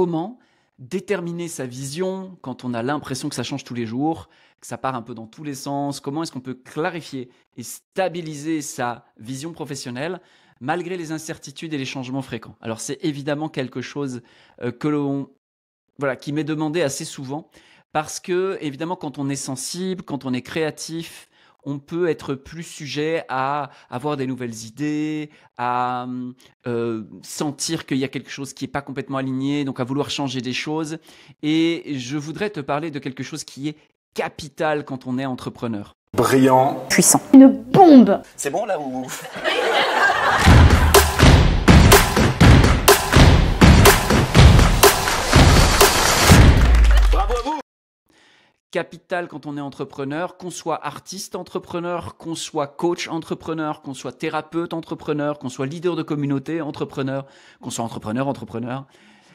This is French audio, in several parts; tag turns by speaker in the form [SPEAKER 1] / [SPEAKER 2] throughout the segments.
[SPEAKER 1] comment déterminer sa vision quand on a l'impression que ça change tous les jours, que ça part un peu dans tous les sens. Comment est-ce qu'on peut clarifier et stabiliser sa vision professionnelle malgré les incertitudes et les changements fréquents? Alors c'est évidemment quelque chose qui m'est demandé assez souvent parce que évidemment quand on est sensible, quand on est créatif, on peut être plus sujet à avoir des nouvelles idées, à sentir qu'il y a quelque chose qui n'est pas complètement aligné, donc à vouloir changer des choses. Et je voudrais te parler de quelque chose qui est capital quand on est entrepreneur.
[SPEAKER 2] Brillant.
[SPEAKER 3] Puissant. Une bombe.
[SPEAKER 2] C'est bon là ou... Bravo à vous.
[SPEAKER 1] Capital quand on est entrepreneur, qu'on soit artiste entrepreneur, qu'on soit coach entrepreneur, qu'on soit thérapeute entrepreneur, qu'on soit leader de communauté entrepreneur, qu'on soit entrepreneur.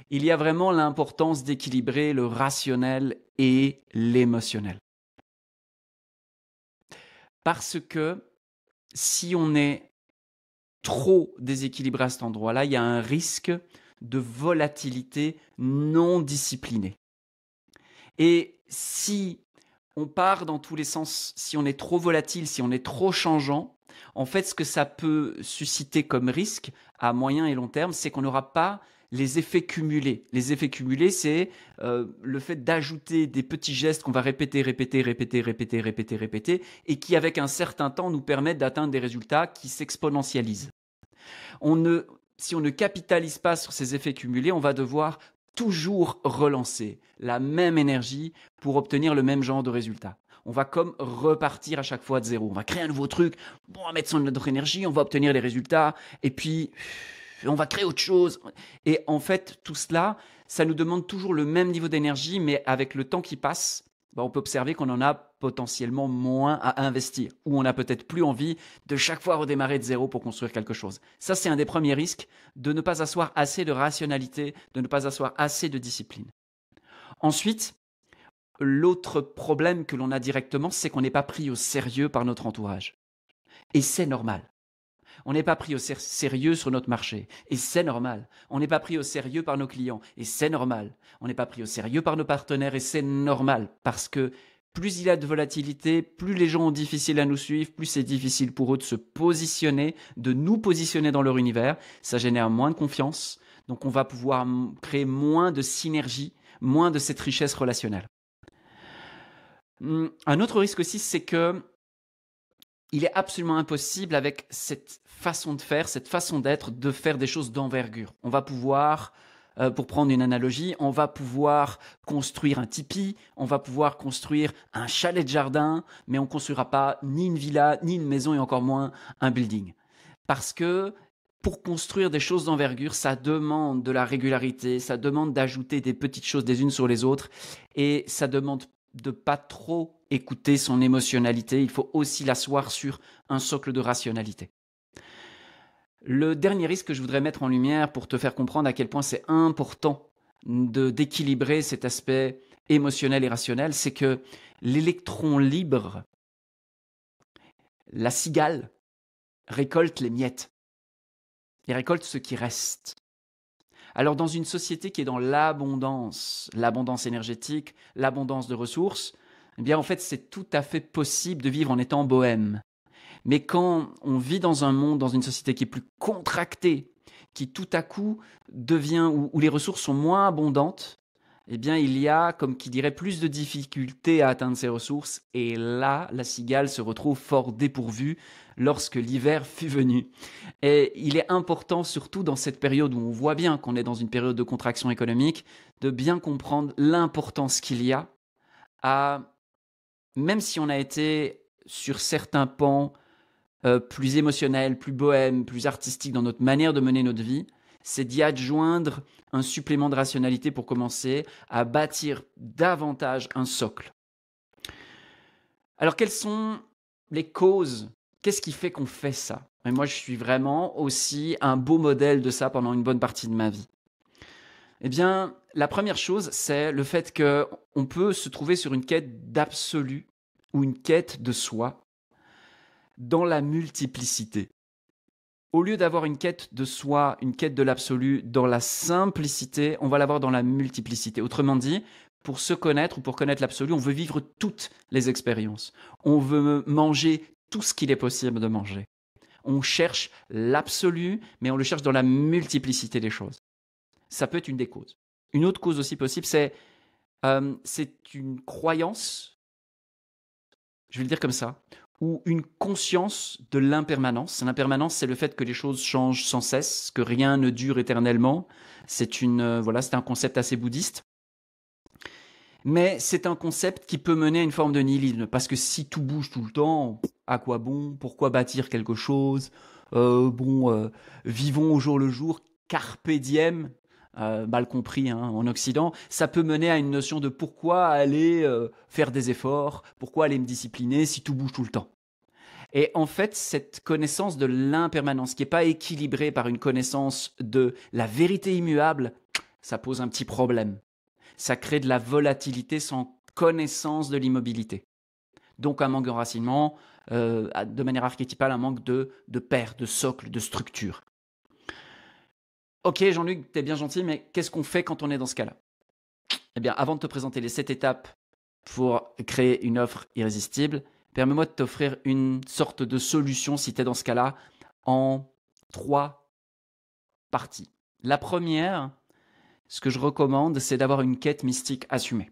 [SPEAKER 1] Il y a vraiment l'importance d'équilibrer le rationnel et l'émotionnel. Parce que si on est trop déséquilibré à cet endroit-là, il y a un risque de volatilité non disciplinée. Et si on part dans tous les sens, si on est trop volatile, si on est trop changeant, en fait, ce que ça peut susciter comme risque à moyen et long terme, c'est qu'on n'aura pas les effets cumulés. Les effets cumulés, c'est le fait d'ajouter des petits gestes qu'on va répéter, et qui, avec un certain temps, nous permettent d'atteindre des résultats qui s'exponentialisent. Si on ne capitalise pas sur ces effets cumulés, on va devoir toujours relancer la même énergie pour obtenir le même genre de résultat. On va comme repartir à chaque fois de zéro. On va créer un nouveau truc, on va mettre notre énergie, on va obtenir les résultats, et puis on va créer autre chose. Et en fait, tout cela, ça nous demande toujours le même niveau d'énergie, mais avec le temps qui passe, on peut observer qu'on en a potentiellement moins à investir, ou on a peut-être plus envie de chaque fois redémarrer de zéro pour construire quelque chose. Ça, c'est un des premiers risques, de ne pas asseoir assez de rationalité, de ne pas asseoir assez de discipline. Ensuite, l'autre problème que l'on a directement, c'est qu'on n'est pas pris au sérieux par notre entourage. Et c'est normal. On n'est pas pris au sérieux sur notre marché, et c'est normal. On n'est pas pris au sérieux par nos clients, et c'est normal. On n'est pas pris au sérieux par nos partenaires, et c'est normal, parce que plus il y a de volatilité, plus les gens ont difficile à nous suivre, plus c'est difficile pour eux de se positionner, de nous positionner dans leur univers. Ça génère moins de confiance, donc on va pouvoir créer moins de synergie, moins de cette richesse relationnelle. Un autre risque aussi, c'est que il est absolument impossible avec cette façon de faire, cette façon d'être, de faire des choses d'envergure. On va pouvoir, pour prendre une analogie, on va pouvoir construire un tipi, on va pouvoir construire un chalet de jardin, mais on ne construira pas ni une villa, ni une maison et encore moins un building. Parce que pour construire des choses d'envergure, ça demande de la régularité, ça demande d'ajouter des petites choses les unes sur les autres et ça demande de pas trop écouter son émotionnalité, il faut aussi l'asseoir sur un socle de rationalité. Le dernier risque que je voudrais mettre en lumière pour te faire comprendre à quel point c'est important d'équilibrer cet aspect émotionnel et rationnel, c'est que l'électron libre, la cigale, récolte les miettes. Il récolte ce qui reste. Alors dans une société qui est dans l'abondance énergétique, l'abondance de ressources, eh bien en fait c'est tout à fait possible de vivre en étant bohème. Mais quand on vit dans un monde, dans une société qui est plus contractée, qui tout à coup devient, où les ressources sont moins abondantes, eh bien il y a, comme qui dirait, plus de difficultés à atteindre ces ressources. Et là, la cigale se retrouve fort dépourvue lorsque l'hiver fut venu. Et il est important, surtout dans cette période où on voit bien qu'on est dans une période de contraction économique, de bien comprendre l'importance qu'il y a à, même si on a été sur certains pans plus émotionnels, plus bohèmes, plus artistiques dans notre manière de mener notre vie, c'est d'y adjoindre un supplément de rationalité pour commencer à bâtir davantage un socle. Alors, quelles sont les causes? Qu'est-ce qui fait qu'on fait ça? Et moi, je suis vraiment aussi un beau modèle de ça pendant une bonne partie de ma vie. Eh bien, la première chose, c'est le fait qu'on peut se trouver sur une quête d'absolu ou une quête de soi dans la multiplicité. Au lieu d'avoir une quête de soi, une quête de l'absolu dans la simplicité, on va l'avoir dans la multiplicité. Autrement dit, pour se connaître ou pour connaître l'absolu, on veut vivre toutes les expériences. On veut manger tout ce qu'il est possible de manger. On cherche l'absolu, mais on le cherche dans la multiplicité des choses. Ça peut être une des causes. Une autre cause aussi possible, c'est une croyance, je vais le dire comme ça, ou une conscience de l'impermanence. L'impermanence, c'est le fait que les choses changent sans cesse, que rien ne dure éternellement. C'est un concept assez bouddhiste. Mais c'est un concept qui peut mener à une forme de nihilisme, parce que si tout bouge tout le temps, à quoi bon? Pourquoi bâtir quelque chose? Vivons au jour le jour, carpe diem, mal compris hein, en Occident, ça peut mener à une notion de pourquoi aller faire des efforts, pourquoi aller me discipliner si tout bouge tout le temps. Et en fait, cette connaissance de l'impermanence qui n'est pas équilibrée par une connaissance de la vérité immuable, ça pose un petit problème. Ça crée de la volatilité sans connaissance de l'immobilité. Donc un manque d'enracinement, de manière archétypale, un manque de paire, de socle, de structure. Ok Jean-Luc, t'es bien gentil, mais qu'est-ce qu'on fait quand on est dans ce cas-là? Eh bien, avant de te présenter les 7 étapes pour créer une offre irrésistible, permets-moi de t'offrir une sorte de solution, si tu es dans ce cas-là, en 3 parties. La première, ce que je recommande, c'est d'avoir une quête mystique assumée.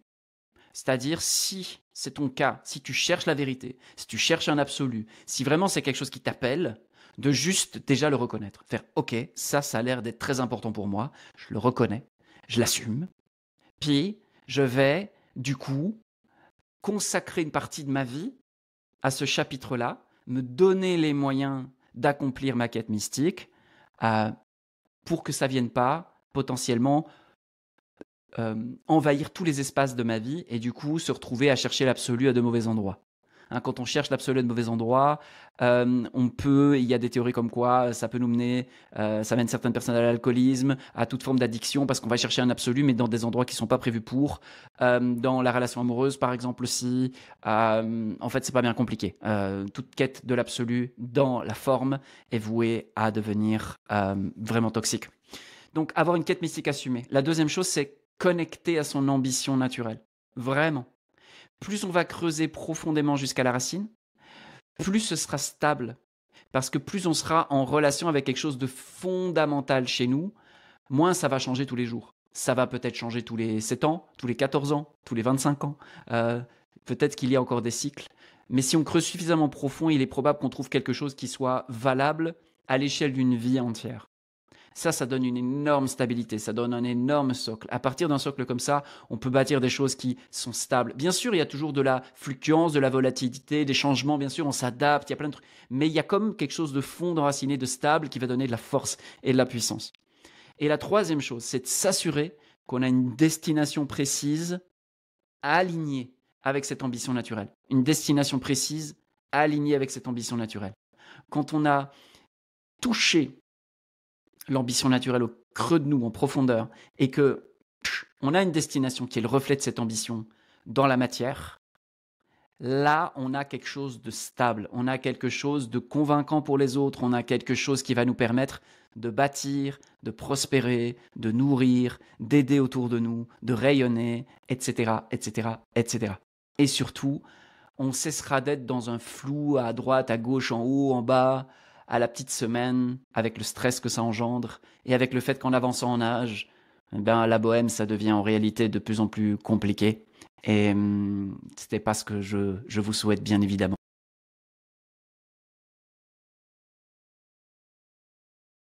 [SPEAKER 1] C'est-à-dire, si c'est ton cas, si tu cherches la vérité, si tu cherches un absolu, si vraiment c'est quelque chose qui t'appelle, de juste déjà le reconnaître. Faire « Ok, ça a l'air d'être très important pour moi, je le reconnais, je l'assume. Puis, je vais, du coup, consacrer une partie de ma vie à ce chapitre-là, me donner les moyens d'accomplir ma quête mystique pour que ça ne vienne pas potentiellement envahir tous les espaces de ma vie et du coup se retrouver à chercher l'absolu à de mauvais endroits. Hein, quand on cherche l'absolu à de mauvais endroits, il y a des théories comme quoi ça peut nous mener, ça mène certaines personnes à l'alcoolisme, à toute forme d'addiction parce qu'on va chercher un absolu mais dans des endroits qui ne sont pas prévus pour. Dans la relation amoureuse par exemple aussi, en fait c'est pas bien compliqué. Toute quête de l'absolu dans la forme est vouée à devenir vraiment toxique. Donc avoir une quête mystique assumée. La deuxième chose c'est connecter à son ambition naturelle. Vraiment. Plus on va creuser profondément jusqu'à la racine, plus ce sera stable. Parce que plus on sera en relation avec quelque chose de fondamental chez nous, moins ça va changer tous les jours. Ça va peut-être changer tous les 7 ans, tous les 14 ans, tous les 25 ans. Peut-être qu'il y a encore des cycles. Mais si on creuse suffisamment profond, il est probable qu'on trouve quelque chose qui soit valable à l'échelle d'une vie entière. Ça donne une énorme stabilité, ça donne un énorme socle. À partir d'un socle comme ça, on peut bâtir des choses qui sont stables. Bien sûr, il y a toujours de la fluctuance, de la volatilité, des changements, bien sûr, on s'adapte, il y a plein de trucs. Mais il y a comme quelque chose de fond, d'enraciné, de stable qui va donner de la force et de la puissance. Et la troisième chose, c'est de s'assurer qu'on a une destination précise, alignée avec cette ambition naturelle. Une destination précise, alignée avec cette ambition naturelle. Quand on a touché l'ambition naturelle au creux de nous, en profondeur, et que on a une destination qui est le reflet de cette ambition dans la matière, là, on a quelque chose de stable, on a quelque chose de convaincant pour les autres, on a quelque chose qui va nous permettre de bâtir, de prospérer, de nourrir, d'aider autour de nous, de rayonner, etc., etc., etc. Et surtout, on cessera d'être dans un flou à droite, à gauche, en haut, en bas, à la petite semaine, avec le stress que ça engendre, et avec le fait qu'en avançant en âge, la bohème, ça devient en réalité de plus en plus compliqué. Et c'était pas ce que je vous souhaite, bien évidemment.